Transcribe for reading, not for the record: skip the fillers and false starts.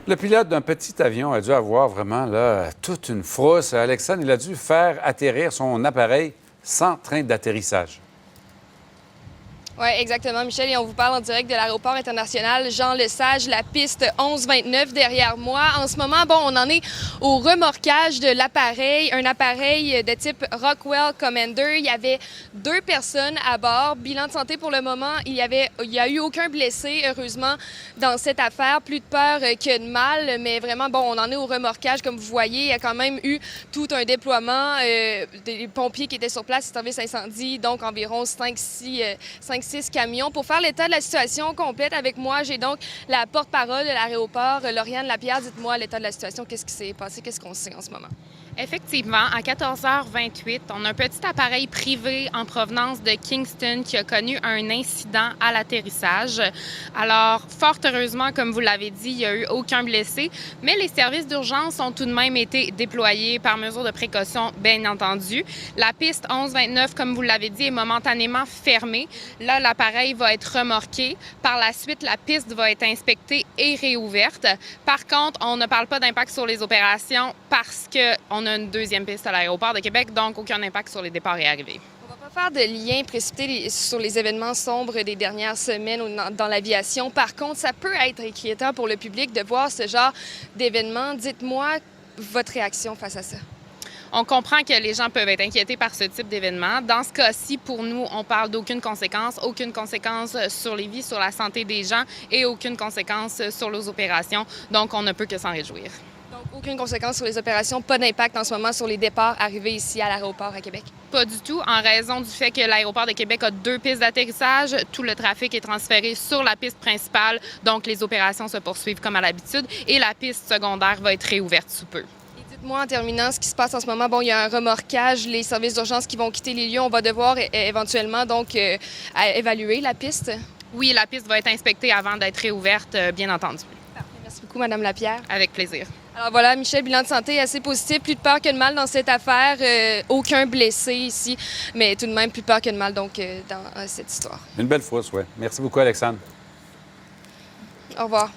Le pilote d'un petit avion a dû avoir vraiment là, toute une frousse. Alexandre, il a dû faire atterrir son appareil sans train d'atterrissage. Oui, exactement, Michel. Et on vous parle en direct de l'aéroport international Jean-Lesage, la piste 1129 derrière moi. En ce moment, on en est au remorquage de l'appareil, un appareil de type Rockwell Commander. Il y avait 2 personnes à bord. Bilan de santé pour le moment, il y a eu aucun blessé, heureusement, dans cette affaire. Plus de peur que de mal, mais vraiment, on en est au remorquage. Comme vous voyez, il y a quand même eu tout un déploiement des pompiers qui étaient sur place, service incendie, donc environ 5-6 camions. Pour faire l'état de la situation complète avec moi, j'ai donc la porte-parole de l'aéroport, Lauriane Lapierre. Dites-moi l'état de la situation, qu'est-ce qui s'est passé, qu'est-ce qu'on sait en ce moment? Effectivement, à 14h28, on a un petit appareil privé en provenance de Kingston qui a connu un incident à l'atterrissage. Alors, fort heureusement, comme vous l'avez dit, il n'y a eu aucun blessé, mais les services d'urgence ont tout de même été déployés par mesure de précaution, bien entendu. La piste 1129, comme vous l'avez dit, est momentanément fermée. Là, l'appareil va être remorqué. Par la suite, la piste va être inspectée et réouverte. Par contre, on ne parle pas d'impact sur les opérations parce qu'on a une deuxième piste à l'aéroport de Québec, donc aucun impact sur les départs et arrivées. On va pas faire de lien précipité sur les événements sombres des dernières semaines dans l'aviation. Par contre, ça peut être inquiétant pour le public de voir ce genre d'événement. Dites-moi votre réaction face à ça. On comprend que les gens peuvent être inquiétés par ce type d'événement. Dans ce cas-ci, pour nous, on parle d'aucune conséquence sur les vies, sur la santé des gens et aucune conséquence sur les opérations. Donc, on ne peut que s'en réjouir. Donc, aucune conséquence sur les opérations, pas d'impact en ce moment sur les départs arrivés ici à l'aéroport à Québec? Pas du tout, en raison du fait que l'aéroport de Québec a 2 pistes d'atterrissage. Tout le trafic est transféré sur la piste principale, donc les opérations se poursuivent comme à l'habitude et la piste secondaire va être réouverte sous peu. Dites-moi en terminant ce qui se passe en ce moment. Il y a un remorquage, les services d'urgence qui vont quitter les lieux. On va devoir éventuellement donc évaluer la piste. Oui, la piste va être inspectée avant d'être réouverte, bien entendu. Parfait. Merci beaucoup, Mme Lapierre. Avec plaisir. Alors voilà, Michel, bilan de santé assez positif. Plus de peur que de mal dans cette affaire. Aucun blessé ici, mais tout de même plus peur que de mal donc dans cette histoire. Une belle frousse, oui. Merci beaucoup, Alexandre. Au revoir.